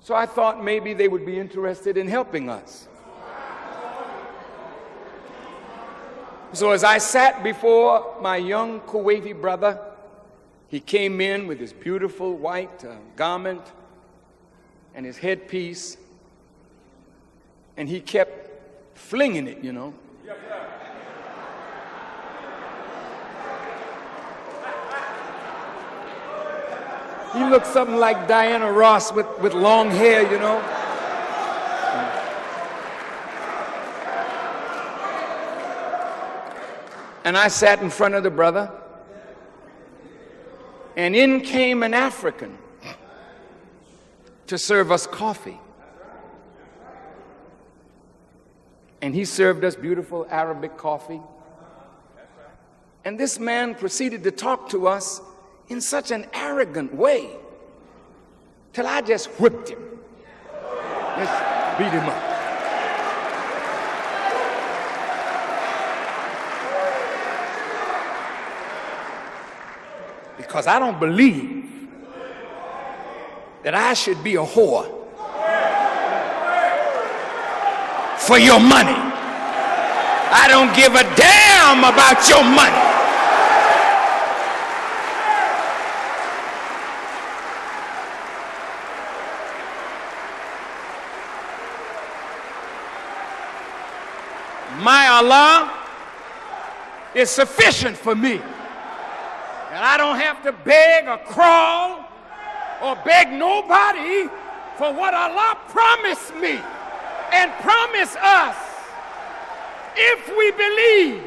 So I thought maybe they would be interested in helping us. So as I sat before my young Kuwaiti brother, he came in with his beautiful white garment and his headpiece, and he kept flinging it, you know. Yes, sir. He looked something like Diana Ross with long hair, you know. And I sat in front of the brother, and in came an African to serve us coffee. And he served us beautiful Arabic coffee. And this man proceeded to talk to us in such an arrogant way till I just whipped him. Just beat him up. Because I don't believe that I should be a whore for your money. I don't give a damn about your money. My Allah is sufficient for me. And I don't have to beg or crawl or beg nobody for what Allah promised me and promised us if we believe.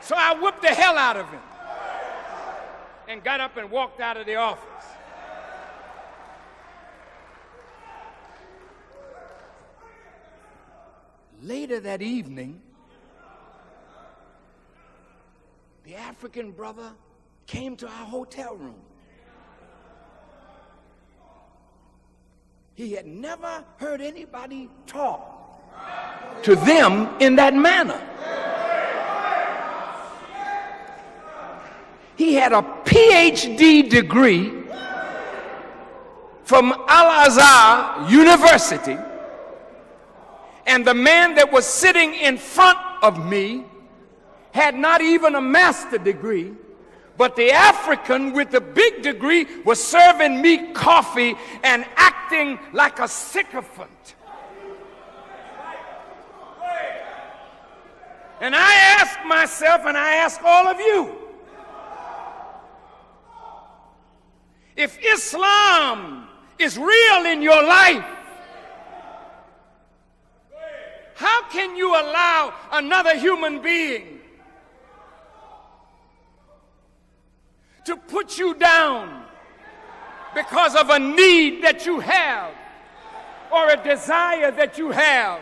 So I whipped the hell out of him and got up and walked out of the office. Later that evening, the African brother came to our hotel room. He had never heard anybody talk to them in that manner. He had a PhD degree from Al-Azhar University, and the man that was sitting in front of me had not even a master's degree, but the African with the big degree was serving me coffee and acting like a sycophant. And I ask myself, and I ask all of you, if Islam is real in your life, how can you allow another human being to put you down because of a need that you have or a desire that you have?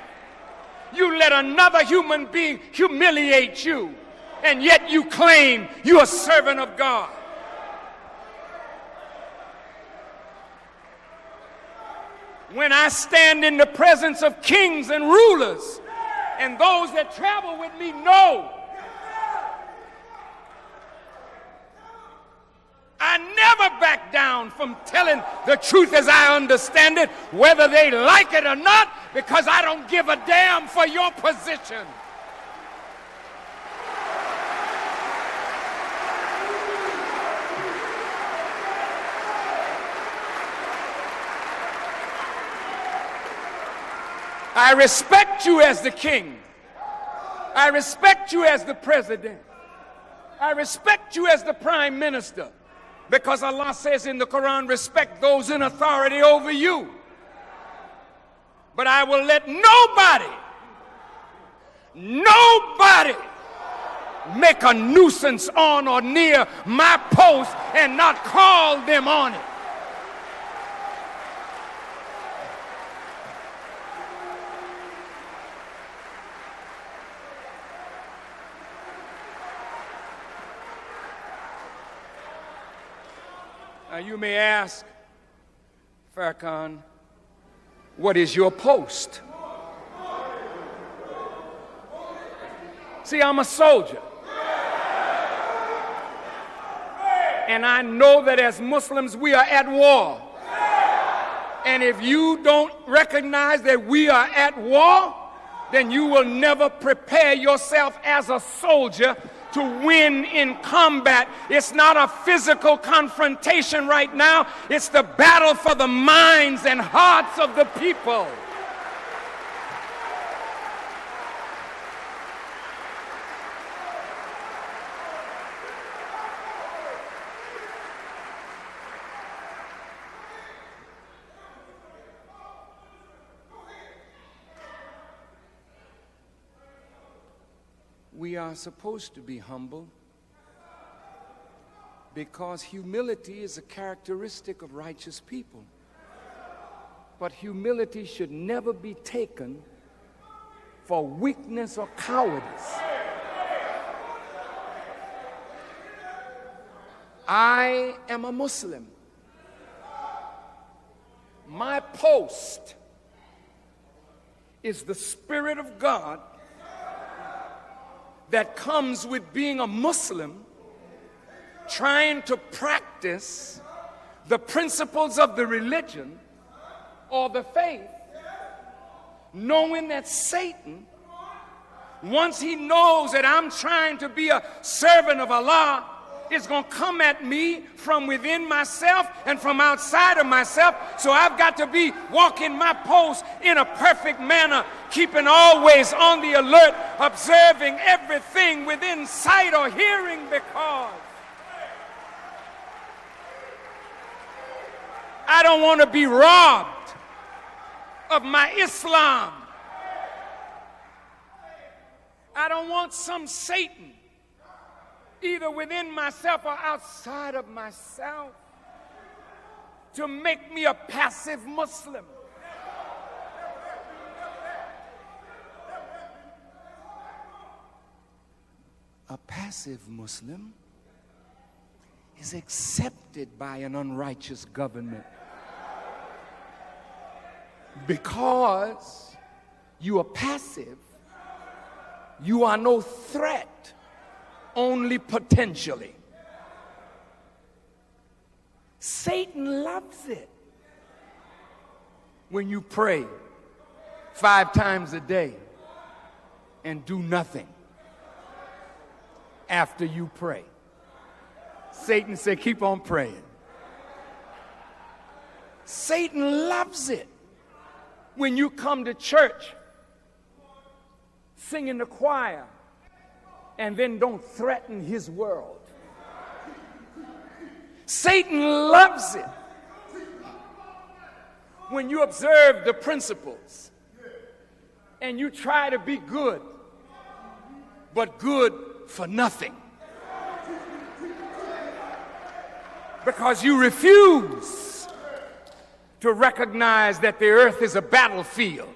You let another human being humiliate you, and yet you claim you're a servant of God. When I stand in the presence of kings and rulers, and those that travel with me know, I never back down from telling the truth as I understand it, whether they like it or not, because I don't give a damn for your position. I respect you as the king. I respect you as the president. I respect you as the prime minister. Because Allah says in the Quran, respect those in authority over you. But I will let nobody make a nuisance on or near my post and not call them on it. Now you may ask, Farrakhan, what is your post? See, I'm a soldier. And I know that as Muslims we are at war. And if you don't recognize that we are at war, then you will never prepare yourself as a soldier to win in combat. It's not a physical confrontation right now. It's the battle for the minds and hearts of the people. We are supposed to be humble because humility is a characteristic of righteous people. But humility should never be taken for weakness or cowardice. I am a Muslim. My post is the Spirit of God that comes with being a Muslim, trying to practice the principles of the religion or the faith, knowing that Satan, once he knows that I'm trying to be a servant of Allah, is going to come at me from within myself and from outside of myself. So I've got to be walking my post in a perfect manner, keeping always on the alert, observing everything within sight or hearing, because I don't want to be robbed of my Islam. I don't want some Satan, either within myself or outside of myself, to make me a passive Muslim. A passive Muslim is accepted by an unrighteous government because you are passive. You are no threat, only potentially. Satan loves it when you pray 5 times a day and do nothing after you pray. Satan said, keep on praying. Satan loves it when you come to church, sing in the choir, and then don't threaten his world. Satan loves it when you observe the principles and you try to be good, but good for nothing, because you refuse to recognize that the earth is a battlefield.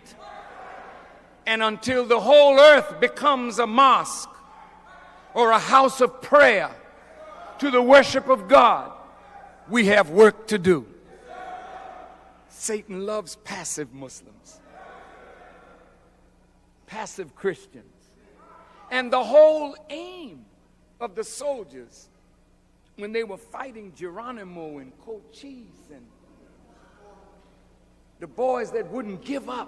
And until the whole earth becomes a mosque or a house of prayer to the worship of God, we have work to do. Satan loves passive Muslims, passive Christians. And the whole aim of the soldiers when they were fighting Geronimo and Cochise and the boys that wouldn't give up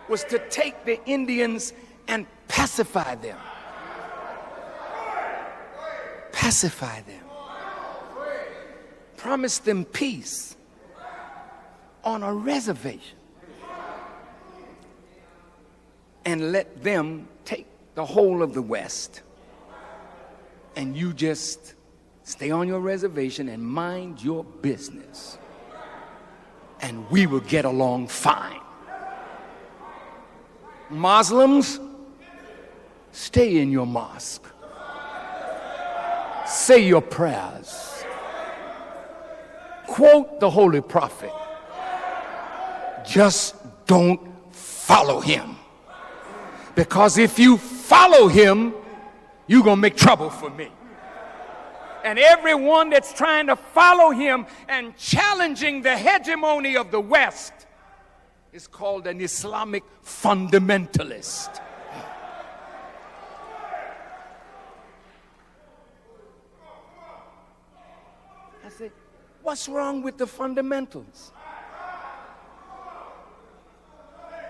was to take the Indians and pacify them. Pacify them. Promise them peace on a reservation. And let them take the whole of the West. And you just stay on your reservation and mind your business. And we will get along fine. Muslims, stay in your mosque. Say your prayers. Quote the Holy Prophet. Just don't follow him. Because if you follow him, you're going to make trouble for me. And everyone that's trying to follow him and challenging the hegemony of the West is called an Islamic fundamentalist. said, what's wrong with the fundamentals?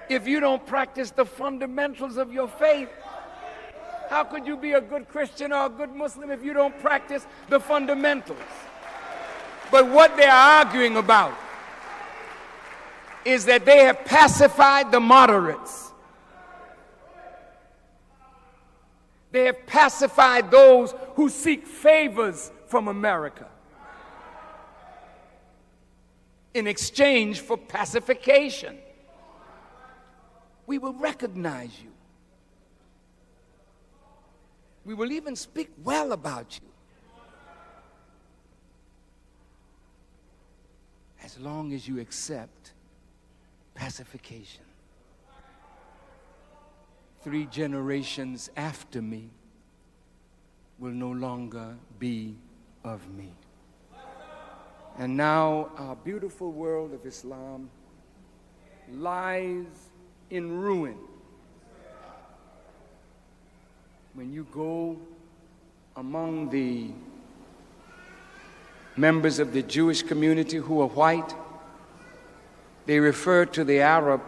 If you don't practice the fundamentals of your faith, how could you be a good Christian or a good Muslim if you don't practice the fundamentals? But what they're arguing about is that they have pacified the moderates. They have pacified those who seek favors from America in exchange for pacification. We will recognize you. We will even speak well about you, as long as you accept pacification. 3 generations after me will no longer be of me. And now our beautiful world of Islam lies in ruin. When you go among the members of the Jewish community who are white, they refer to the Arab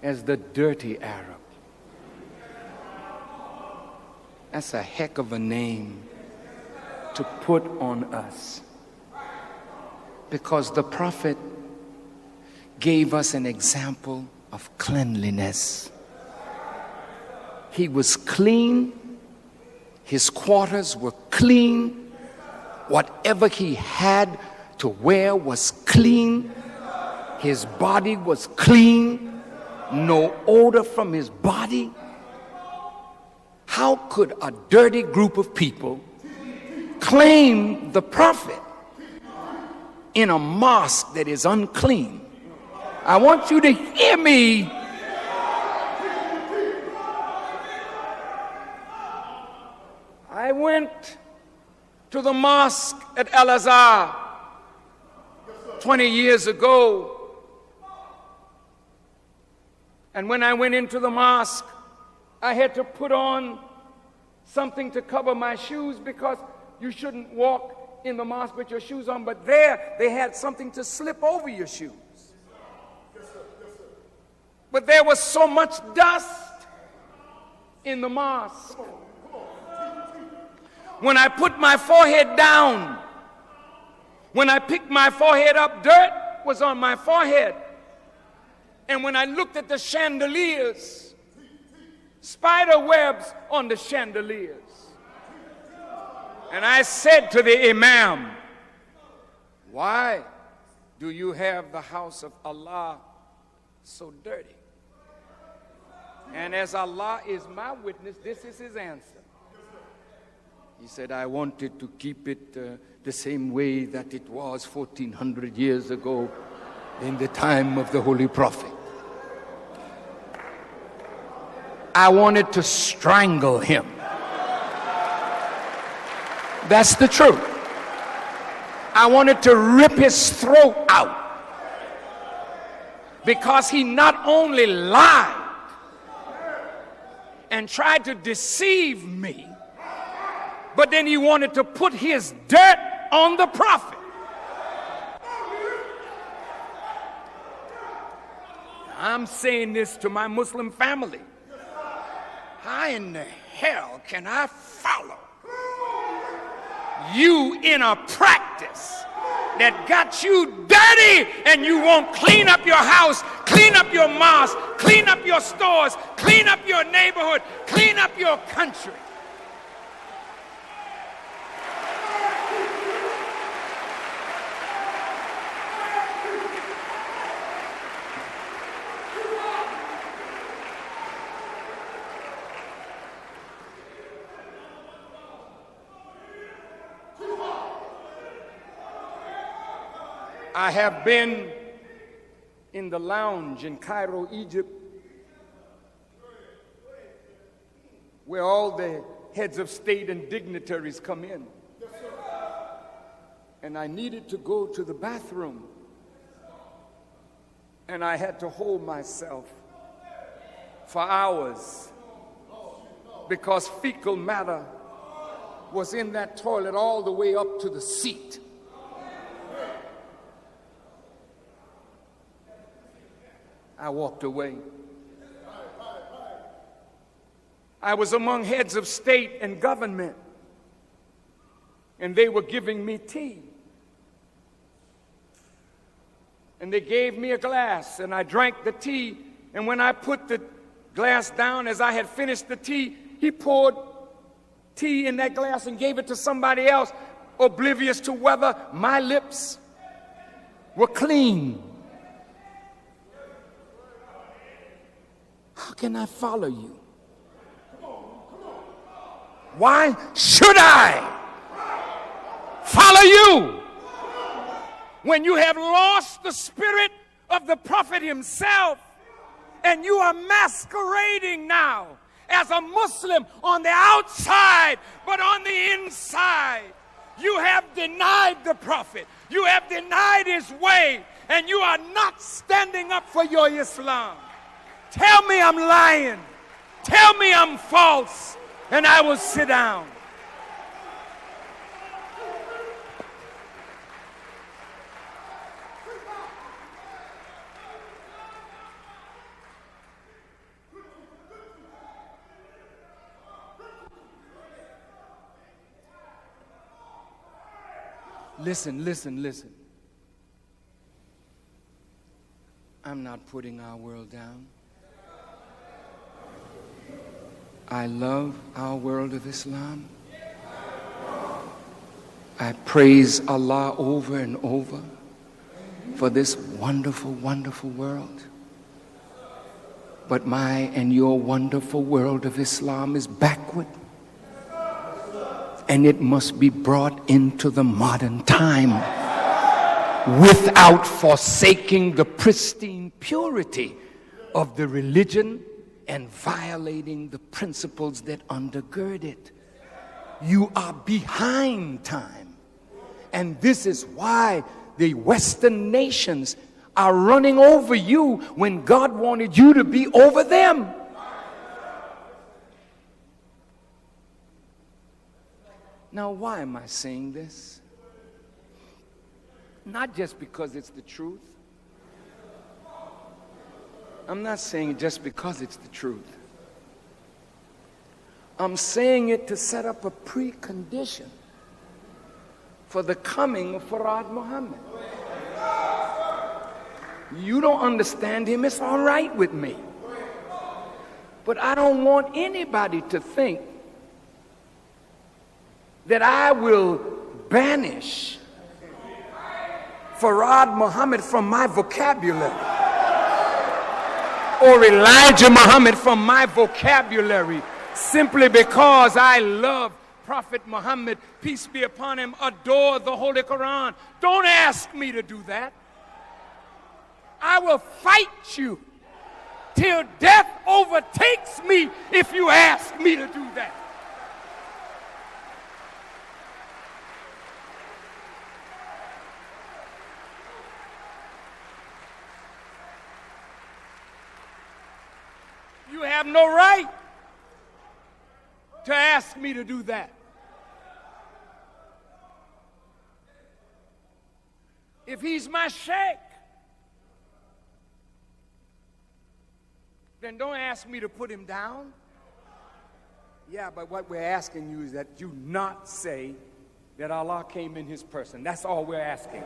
as the dirty Arab. That's a heck of a name to put on us, because the Prophet gave us an example of cleanliness. He was clean. His quarters were clean. Whatever he had to wear was clean. His body was clean. No odor from his body. How could a dirty group of people claim the Prophet in a mosque that is unclean? I want you to hear me. I went to the mosque at Al-Azhar 20 years ago. And when I went into the mosque, I had to put on something to cover my shoes, because you shouldn't walk in the mosque with your shoes on. But there, they had something to slip over your shoes. But there was so much dust in the mosque. When I put my forehead down, when I picked my forehead up, dirt was on my forehead. And when I looked at the chandeliers, spider webs on the chandeliers. And I said to the Imam, why do you have the house of Allah so dirty? And as Allah is my witness, this is his answer. He said, I wanted to keep it the same way that it was 1400 years ago in the time of the Holy Prophet. I wanted to strangle him. That's the truth. I wanted to rip his throat out, because he not only lied and tried to deceive me, but then he wanted to put his dirt on the Prophet. I'm saying this to my Muslim family. How in the hell can I follow you in a practice that got you dirty, and you won't clean up your house, clean up your mosque, clean up your stores, clean up your neighborhood, clean up your country? I have been in the lounge in Cairo, Egypt, where all the heads of state and dignitaries come in. And I needed to go to the bathroom. And I had to hold myself for hours, because fecal matter was in that toilet all the way up to the seat. I walked away. I was among heads of state and government, and they were giving me tea. And they gave me a glass, and I drank the tea. And when I put the glass down, as I had finished the tea, he poured tea in that glass and gave it to somebody else, oblivious to whether my lips were clean. How can I follow you? Why should I follow you when you have lost the spirit of the prophet himself and you are masquerading now as a Muslim on the outside, but on the inside you have denied the prophet, you have denied his way, and you are not standing up for your Islam. Tell me I'm lying, tell me I'm false, and I will sit down. Listen. I'm not putting our world down. I love our world of Islam. I praise Allah over and over for this wonderful, wonderful world. But my and your wonderful world of Islam is backward. And it must be brought into the modern time without forsaking the pristine purity of the religion and violating the principles that undergird it. You are behind time. And this is why the Western nations are running over you when God wanted you to be over them. Now, why am I saying this? Not just because it's the truth. I'm not saying it just because it's the truth. I'm saying it to set up a precondition for the coming of Farad Muhammad. You don't understand him, it's all right with me. But I don't want anybody to think that I will banish Farad Muhammad from my vocabulary, or Elijah Muhammad from my vocabulary, simply because I love Prophet Muhammad, peace be upon him, adore the Holy Quran. Don't ask me to do that. I will fight you till death overtakes me if you ask me to do that. You have no right to ask me to do that. If he's my sheikh, then don't ask me to put him down. Yeah, but what we're asking you is that you not say that Allah came in his person. That's all we're asking.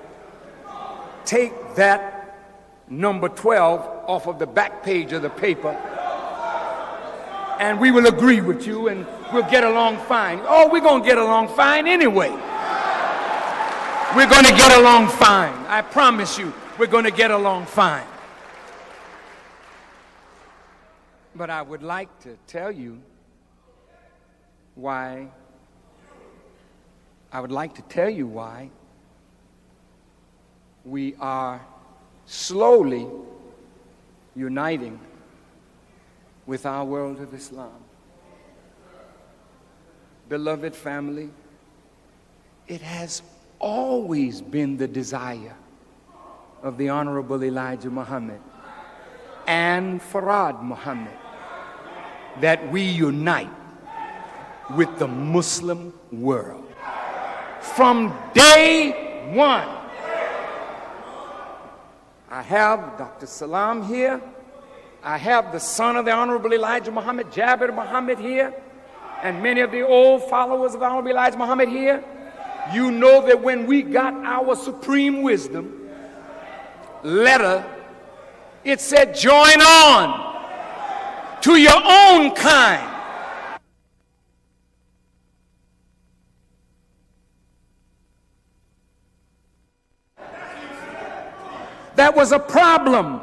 Take that number 12 off of the back page of the paper, and we will agree with you, and we'll get along fine. Oh, we're going to get along fine anyway. We're going to get along fine. I promise you, we're going to get along fine. But I would like to tell you why. I would like to tell you why we are slowly uniting with our world of Islam. Beloved family, it has always been the desire of the Honorable Elijah Muhammad and Farad Muhammad that we unite with the Muslim world. From day one, I have Dr. Salam here, I have the son of the Honorable Elijah Muhammad, Jabir Muhammad here, and many of the old followers of the Honorable Elijah Muhammad here. You know that when we got our supreme wisdom letter, it said, join on to your own kind. That was a problem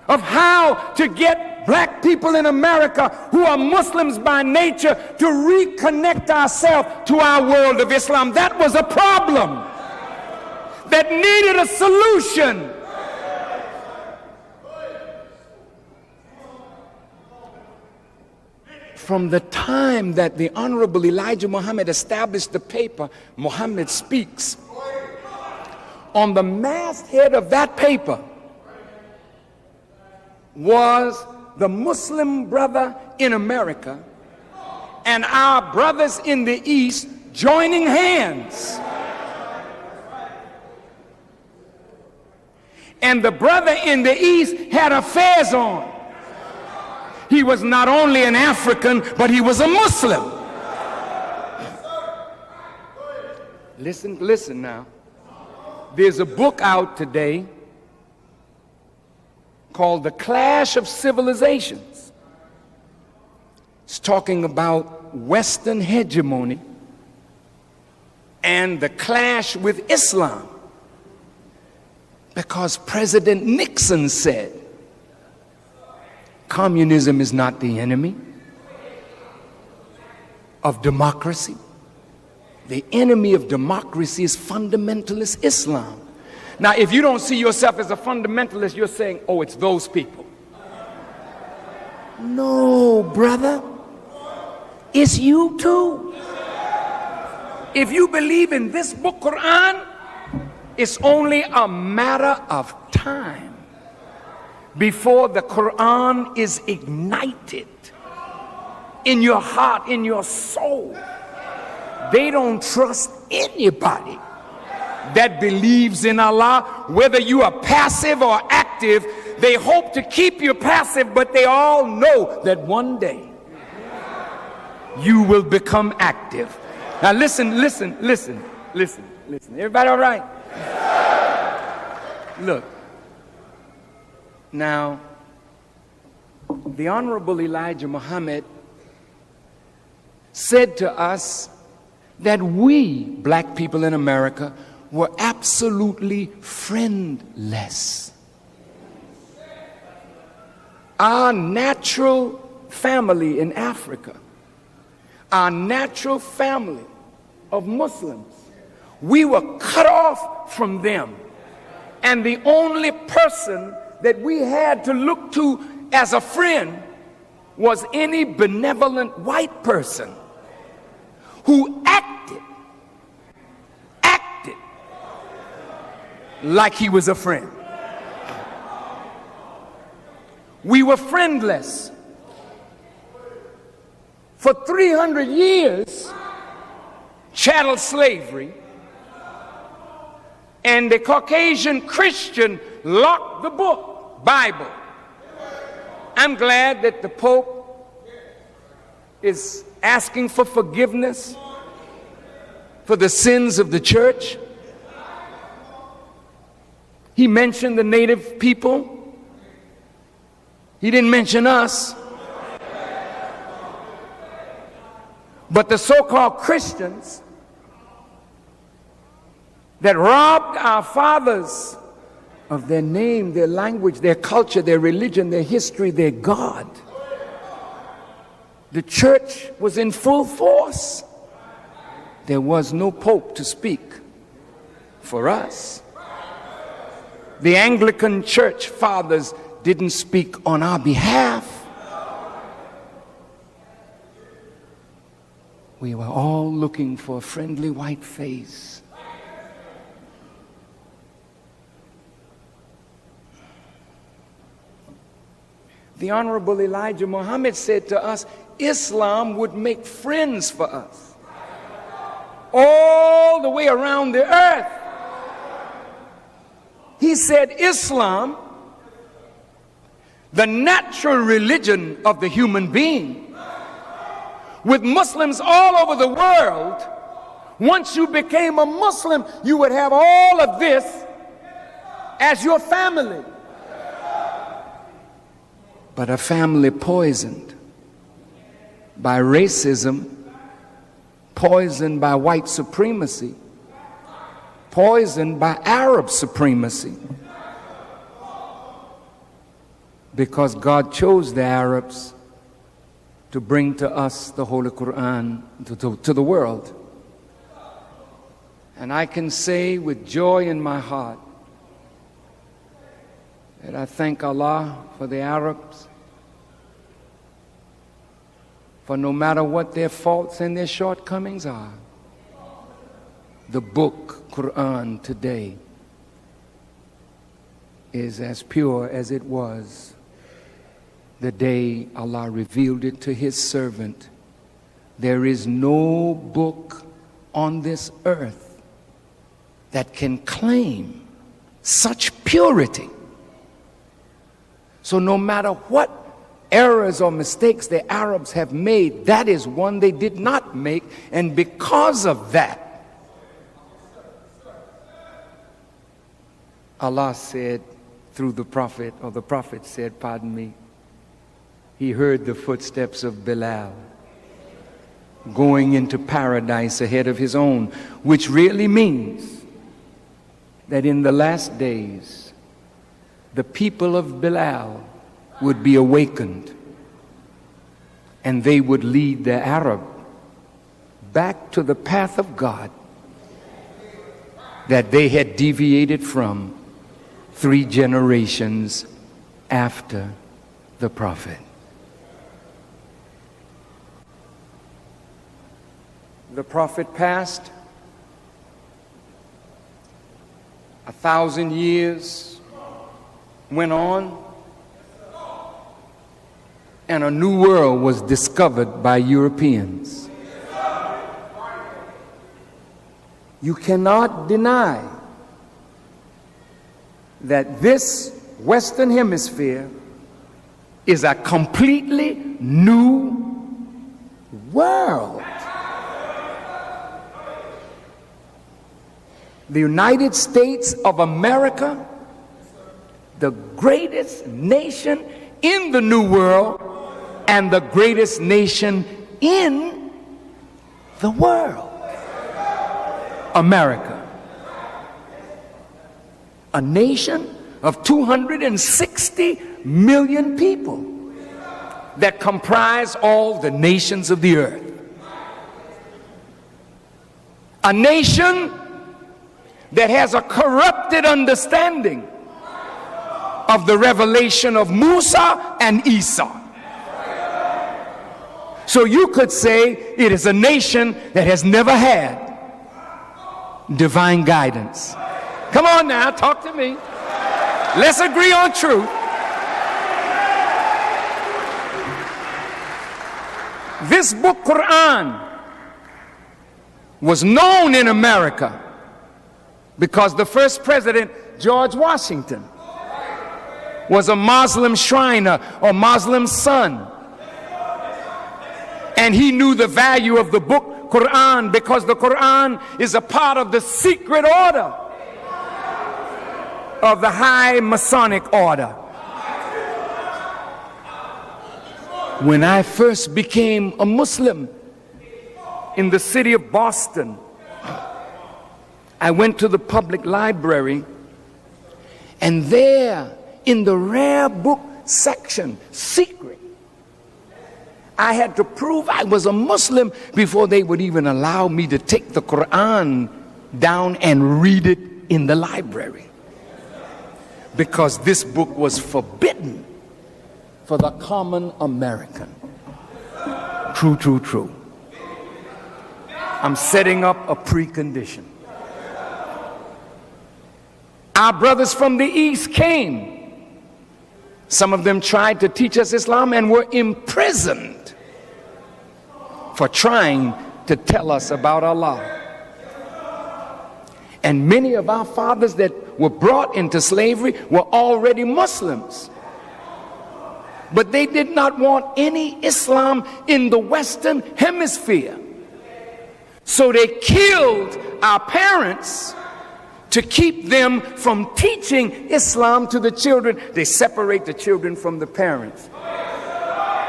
of how to get black people in America who are Muslims by nature to reconnect ourselves to our world of Islam. That was a problem that needed a solution. From the time that the Honorable Elijah Muhammad established the paper, Muhammad Speaks, on the masthead of that paper was the Muslim brother in America and our brothers in the East joining hands. And the brother in the East had affairs on. He was not only an African, but he was a Muslim. Listen now. There's a book out today called The Clash of Civilizations. It's talking about Western hegemony and the clash with Islam. Because President Nixon said, communism is not the enemy of democracy. The enemy of democracy is fundamentalist Islam. Now, if you don't see yourself as a fundamentalist, you're saying, oh, it's those people. No, brother. It's you too. If you believe in this book, Quran, it's only a matter of time before the Quran is ignited in your heart, in your soul. They don't trust anybody that believes in Allah, whether you are passive or active. They hope to keep you passive, but they all know that one day you will become active. Now listen. Everybody all right? Look. Now, the Honorable Elijah Muhammad said to us that we, black people in America, were absolutely friendless. Our natural family in Africa, our natural family of Muslims, we were cut off from them. And the only person that we had to look to as a friend was any benevolent white person who acted like he was a friend. We were friendless. For 300 years, chattel slavery, and the Caucasian Christian locked the book, Bible. I'm glad that the Pope is asking for forgiveness for the sins of the church. He mentioned the native people. He didn't mention us. But the so-called Christians that robbed our fathers of their name, their language, their culture, their religion, their history, their God. The church was in full force. There was no pope to speak for us. The Anglican church fathers didn't speak on our behalf. We were all looking for a friendly white face. The Honorable Elijah Muhammad said to us, Islam would make friends for us all the way around the earth. He said Islam the natural religion of the human being. With Muslims all over the world, once you became a Muslim, you would have all of this as your family. But a family poisoned by racism, poisoned by white supremacy, poisoned by Arab supremacy. Because God chose the Arabs to bring to us the Holy Quran, to the world. And I can say with joy in my heart that I thank Allah for the Arabs, for no matter what their faults and their shortcomings are, the book, Quran, today is as pure as it was the day Allah revealed it to His servant. There is no book on this earth that can claim such purity. So no matter what errors or mistakes the Arabs have made, that is one they did not make, and because of that, Allah said through the Prophet, or the Prophet said, pardon me, he heard the footsteps of Bilal going into paradise ahead of his own, which really means that in the last days, the people of Bilal would be awakened and they would lead the Arab back to the path of God that they had deviated from 3 generations after the Prophet. The Prophet passed. 1,000 years went on, and a new world was discovered by Europeans. You cannot deny that this Western Hemisphere is a completely new world. The United States of America, the greatest nation in the New World and the greatest nation in the world. America. A nation of 260 million people that comprise all the nations of the earth. A nation that has a corrupted understanding of the revelation of Musa and Isa. So you could say it is a nation that has never had divine guidance. Come on now, talk to me. Let's agree on truth. This book, Quran, was known in America because the first president, George Washington, was a Muslim shriner or Muslim son. And he knew the value of the book Quran because the Quran is a part of the secret order of the high Masonic order. When I first became a Muslim in the city of Boston, I went to the public library, and there in the rare book section, secret, I had to prove I was a Muslim before they would even allow me to take the Quran down and read it in the library, because this book was forbidden for the common American. True, true, true. I'm setting up a precondition. Our brothers from the East came. Some of them tried to teach us Islam and were imprisoned for trying to tell us about Allah. And many of our fathers that were brought into slavery were already Muslims. But they did not want any Islam in the Western Hemisphere. So they killed our parents to keep them from teaching Islam to the children. They separate the children from the parents.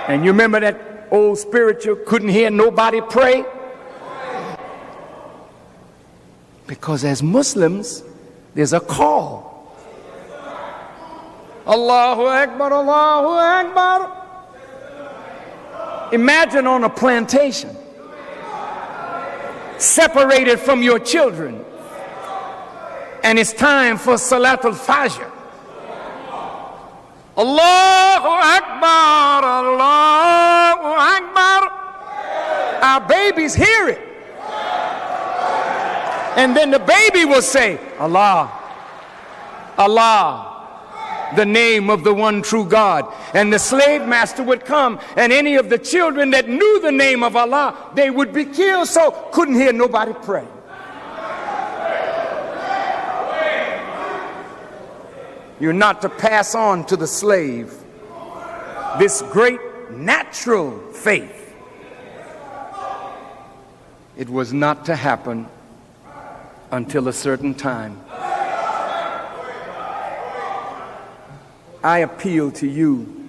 And you remember that old spiritual, couldn't hear nobody pray? Because as Muslims, there's a call. Allahu Akbar, Allahu Akbar. Imagine on a plantation, separated from your children, and it's time for Salatul Fajr. Allahu Akbar, Allahu Akbar. Our babies hear it. And then the baby will say, Allah, Allah, the name of the one true God. And the slave master would come, and any of the children that knew the name of Allah, they would be killed, so couldn't hear nobody pray. You're not to pass on to the slave this great natural faith. It was not to happen until a certain time. I appeal to you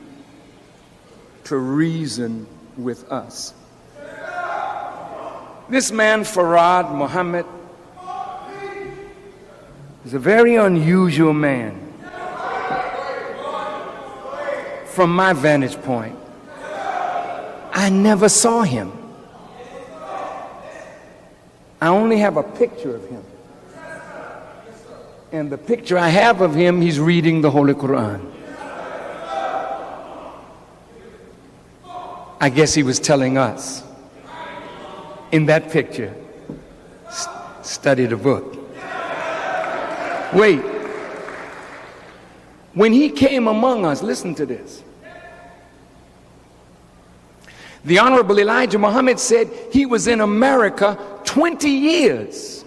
to reason with us. This man, Farad Muhammad, is a very unusual man from my vantage point. I never saw him. I only have a picture of him. And the picture I have of him, he's reading the Holy Quran. I guess he was telling us in that picture, study the book. Wait. When he came among us, listen to this. The Honorable Elijah Muhammad said he was in America 20 years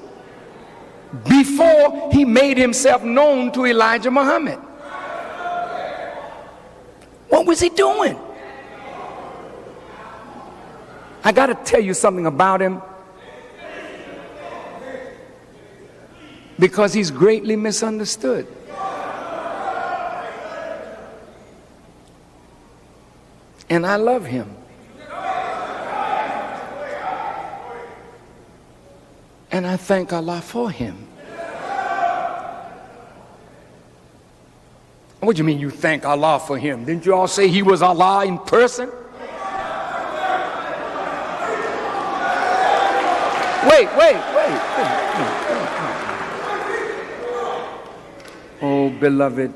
before he made himself known to Elijah Muhammad. What was he doing? I got to tell you something about him, because he's greatly misunderstood. And I love him. And I thank Allah for him. What do you mean you thank Allah for him? Didn't you all say he was Allah in person? Wait. Oh, beloved,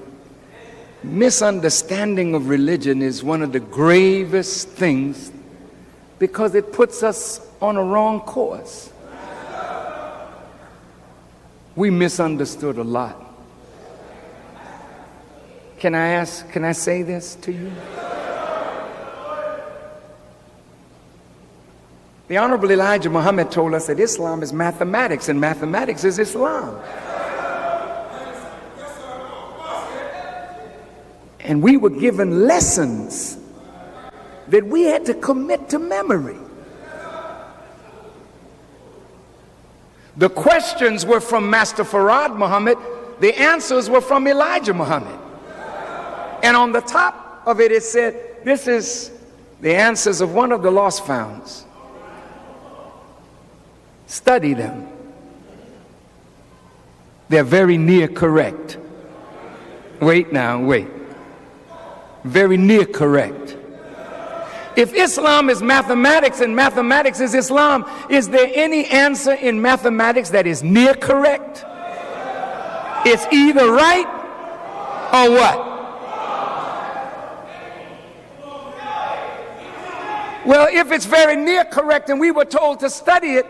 misunderstanding of religion is one of the gravest things, because it puts us on a wrong course. We misunderstood a lot. Can I say this to you? The Honorable Elijah Muhammad told us that Islam is mathematics, and mathematics is Islam. And we were given lessons that we had to commit to memory. The questions were from Master Farad Muhammad. The answers were from Elijah Muhammad. And on the top of it, it said, this is the answers of one of the lost founds. Study them. They're very near correct. Wait. Very near correct. If Islam is mathematics and mathematics is Islam, is there any answer in mathematics that is near correct? It's either right or what? Well, if it's very near correct and we were told to study it,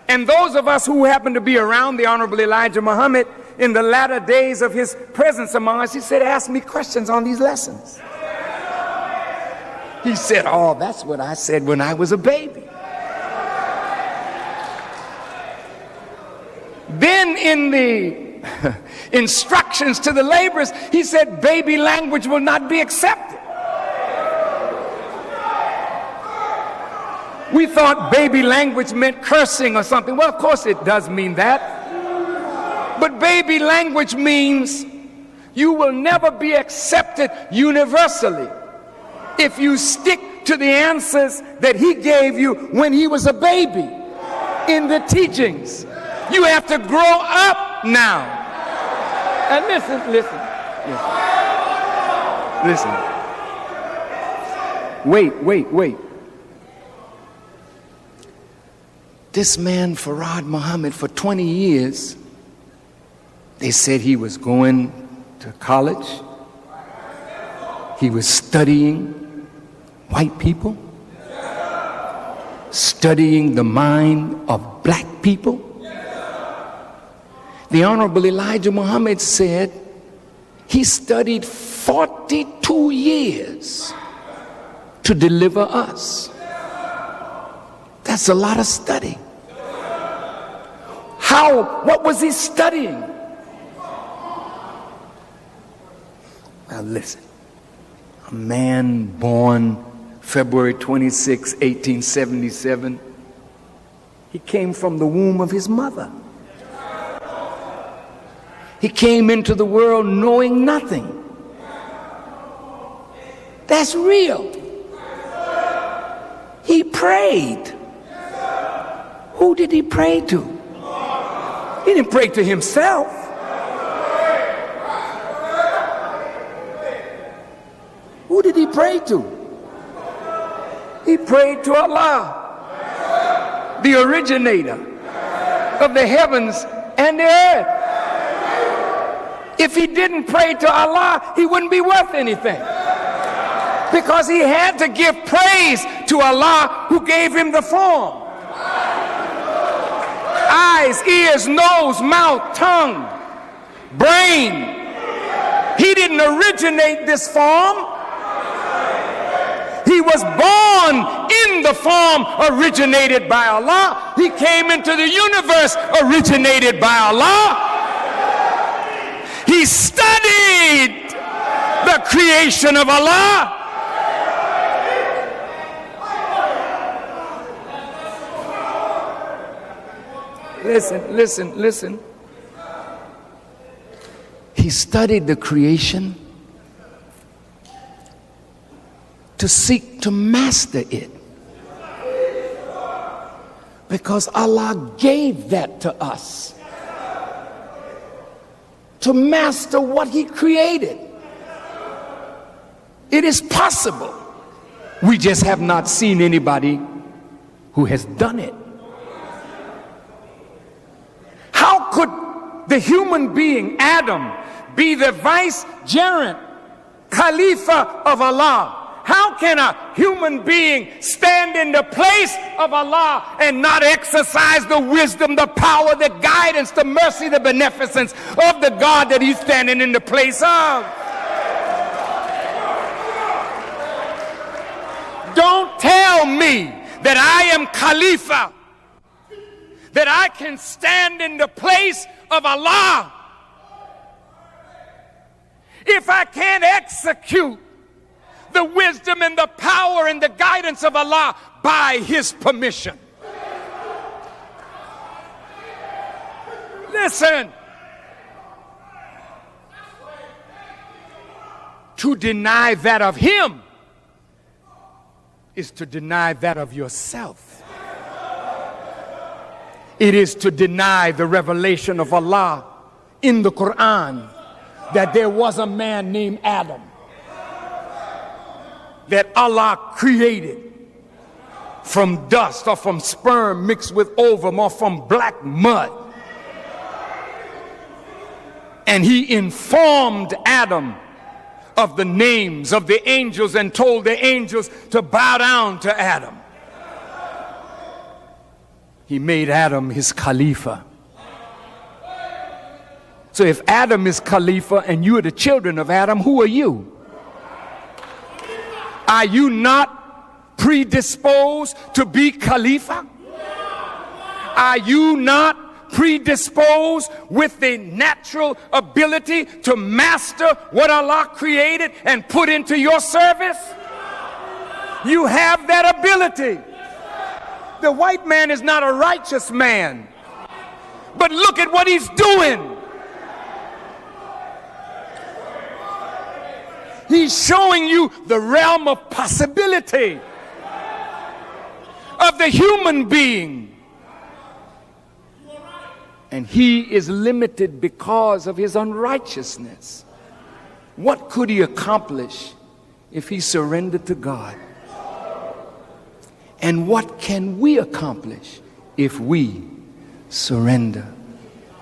and those of us who happen to be around the Honorable Elijah Muhammad in the latter days of his presence among us, he said, ask me questions on these lessons. He said, oh, that's what I said when I was a baby. Then in the instructions to the laborers, he said, baby language will not be accepted. We thought baby language meant cursing or something. Well, of course it does mean that. But baby language means you will never be accepted universally if you stick to the answers that he gave you when he was a baby in the teachings. You have to grow up now. And listen. Wait. This man, Farad Muhammad, for 20 years, they said he was going to college. He was studying white people, studying the mind of black people. The Honorable Elijah Muhammad said he studied 42 years to deliver us. That's a lot of study. What was he studying? Now listen, a man born February 26, 1877, he came from the womb of his mother. He came into the world knowing nothing. That's real. He prayed. Who did he pray to? He didn't pray to himself. Who did he pray to? He prayed to Allah, the originator of the heavens and the earth. If he didn't pray to Allah, he wouldn't be worth anything. Because he had to give praise to Allah who gave him the form. Eyes, ears, nose, mouth, tongue, brain. He didn't originate this form. He was born in the form originated by Allah. He came into the universe originated by Allah. He studied the creation of Allah. Listen. He studied the creation to seek to master it. Because Allah gave that to us. To master what he created. It is possible. We just have not seen anybody who has done it. How could the human being, Adam, be the vicegerent, Khalifa of Allah? How can a human being stand in the place of Allah and not exercise the wisdom, the power, the guidance, the mercy, the beneficence of the God that he's standing in the place of? Don't tell me that I am Khalifa, that I can stand in the place of Allah if I can't execute the wisdom and the power and the guidance of Allah by his permission. Listen. To deny that of him is to deny that of yourself. It is to deny the revelation of Allah in the Quran that there was a man named Adam that Allah created from dust or from sperm mixed with ovum or from black mud. And he informed Adam of the names of the angels and told the angels to bow down to Adam. He made Adam his Khalifa. So if Adam is Khalifa and you are the children of Adam, who are you? Are you not predisposed to be Khalifa? Are you not predisposed with the natural ability to master what Allah created and put into your service? You have that ability. the white man is not a righteous man. But look at what he's doing. He's showing you the realm of possibility of the human being. And he is limited because of his unrighteousness. What could he accomplish if he surrendered to God? And what can we accomplish if we surrender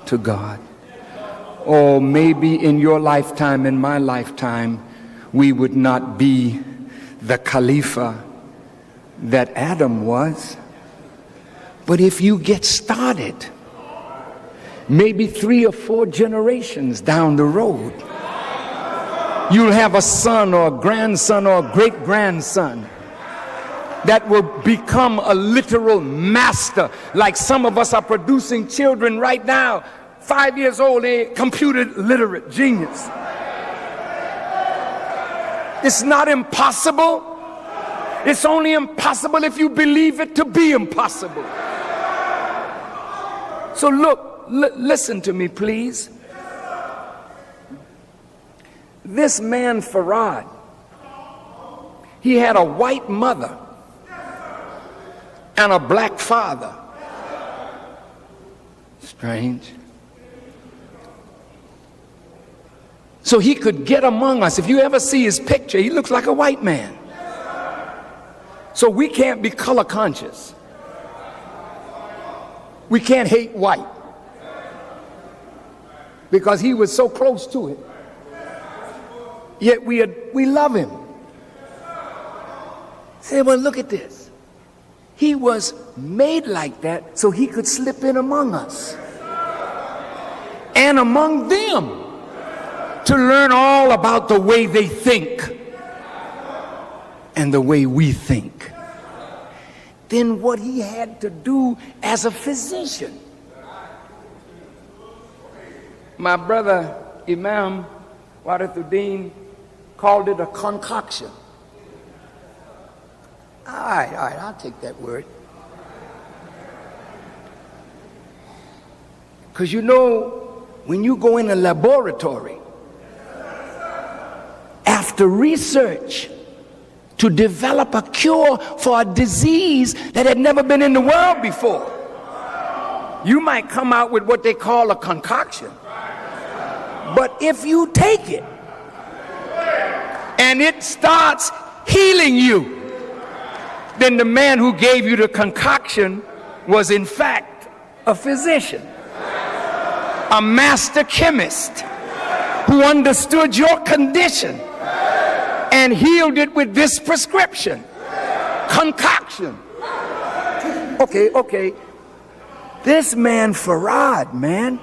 to God? Or maybe in your lifetime, in my lifetime, we would not be the Khalifa that Adam was. But if you get started, maybe 3 or 4 generations down the road, you'll have a son or a grandson or a great-grandson that will become a literal master. Like some of us are producing children right now, 5 years old, they're computer literate genius. It's not impossible. It's only impossible if you believe it to be impossible. So look, listen to me, please. This man Farad, he had a white mother and a black father. Strange. So he could get among us. If you ever see his picture, he looks like a white man. So we can't be color conscious. We can't hate white because he was so close to it. Yet we love him. Say, well, look at this. He was made like that so he could slip in among us and among them to learn all about the way they think and the way we think. Then what he had to do as a physician. My brother Imam Warithuddin called it a concoction. All right, I'll take that word. Because you know, when you go in a laboratory, after research to develop a cure for a disease that had never been in the world before, you might come out with what they call a concoction. But if you take it and it starts healing you, then the man who gave you the concoction was in fact a physician, a master chemist who understood your condition and healed it with this prescription, concoction. Okay. This man Farad, man,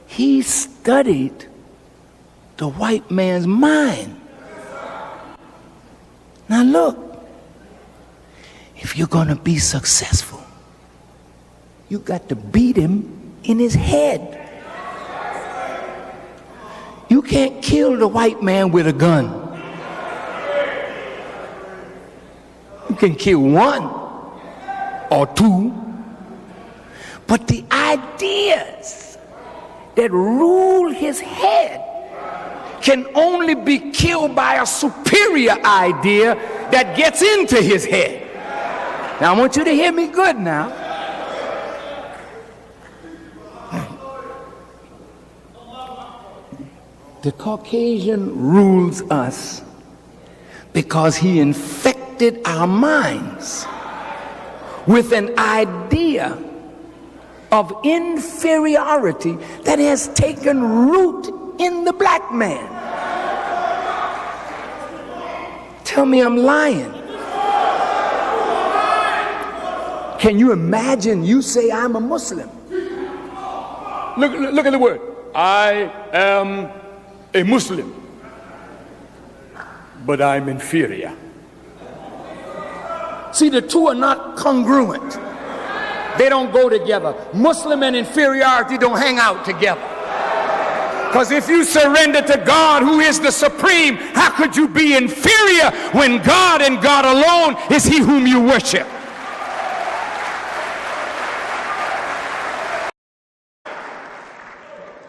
he studied the white man's mind. Now look, if you're gonna be successful, you got to beat him in his head. You can't kill the white man with a gun. You can kill 1 or 2, but the ideas that rule his head can only be killed by a superior idea that gets into his head. Now I want you to hear me good now. The Caucasian rules us because he infected our minds with an idea of inferiority that has taken root in the black man. Tell me I'm lying. Can you imagine you say I'm a Muslim? Look at the word. I am a Muslim, but I'm inferior. See, the two are not congruent. They don't go together. Muslim and inferiority don't hang out together. Because if you surrender to God, who is the supreme, how could you be inferior when God and God alone is he whom you worship?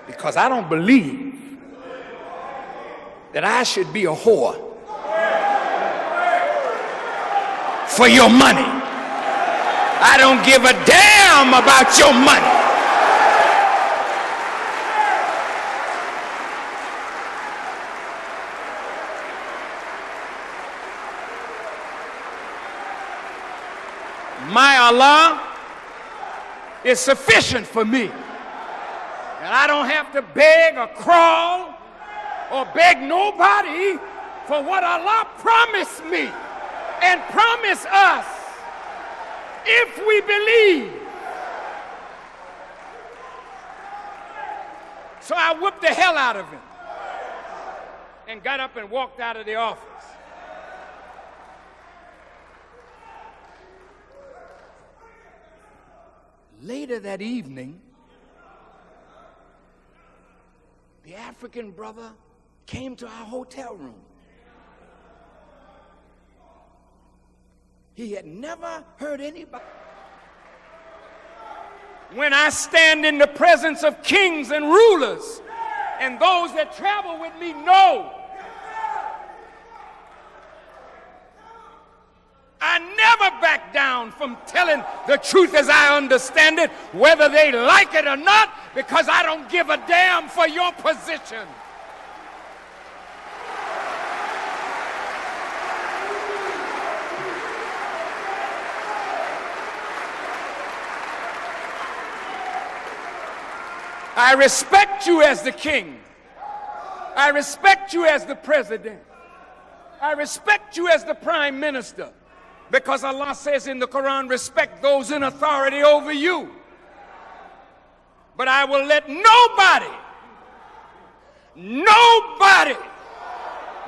because I don't believe that I should be a whore for your money. I don't give a damn about your money. My Allah is sufficient for me. And I don't have to beg or crawl or beg nobody for what Allah promised me and promised us if we believe. So I whooped the hell out of him and got up and walked out of the office. Later that evening, the African brother came to our hotel room. He had never heard anybody. When I stand in the presence of kings and rulers, and those that travel with me know, I never back down from telling the truth as I understand it, whether they like it or not, because I don't give a damn for your position. I respect you as the king. I respect you as the president. I respect you as the prime minister. Because Allah says in the Quran, respect those in authority over you. But I will let nobody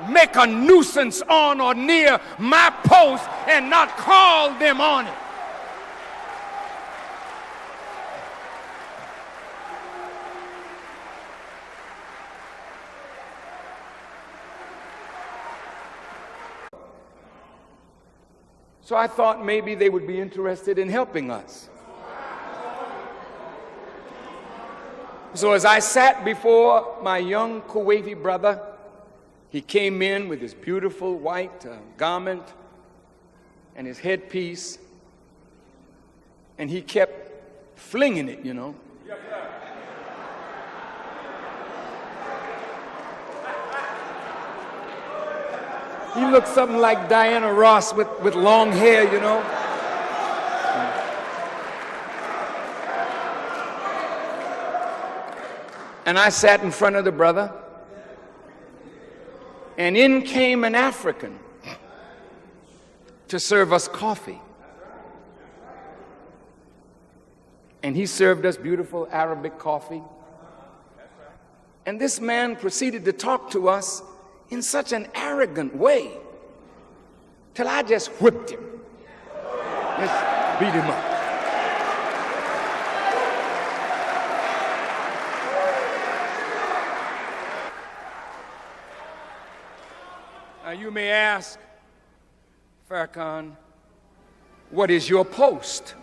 make a nuisance on or near my post and not call them on it. So I thought maybe they would be interested in helping us. So as I sat before my young Kuwaiti brother, he came in with his beautiful white garment and his headpiece, and he kept flinging it, you know. He looked something like Diana Ross with long hair, you know. And I sat in front of the brother, and in came an African to serve us coffee. And he served us beautiful Arabic coffee. And this man proceeded to talk to us in such an arrogant way, till I just whipped him. Just beat him up. Now you may ask, Farrakhan, what is your post?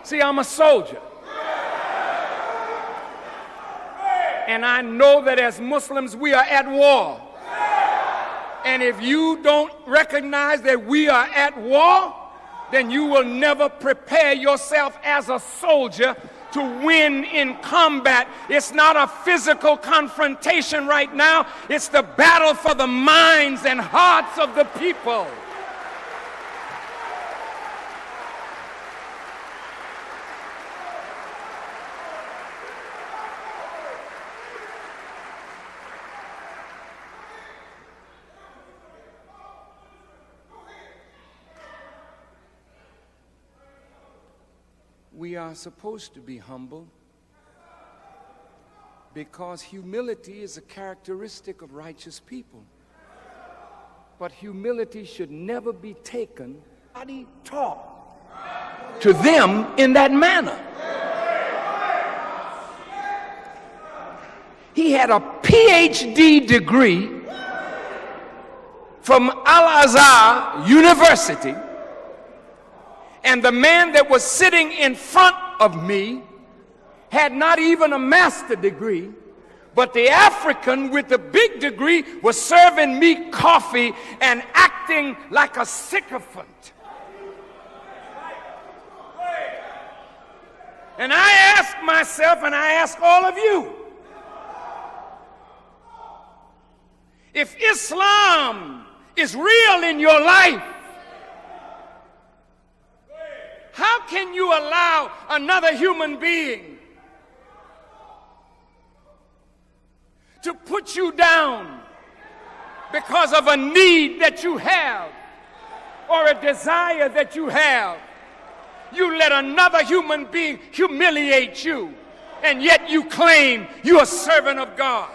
See, I'm a soldier. And I know that as Muslims, we are at war. And if you don't recognize that we are at war, then you will never prepare yourself as a soldier to win in combat. It's not a physical confrontation right now. It's the battle for the minds and hearts of the people. We are supposed to be humble because humility is a characteristic of righteous people. But humility should never be taken taught to them in that manner. He had a PhD degree from Al-Azhar University, and the man that was sitting in front of me had not even a master's degree, but the African with the big degree was serving me coffee and acting like a sycophant. And I ask myself, and I ask all of you, if Islam is real in your life, how can you allow another human being to put you down because of a need that you have or a desire that you have? You let another human being humiliate you, and yet you claim you're a servant of God.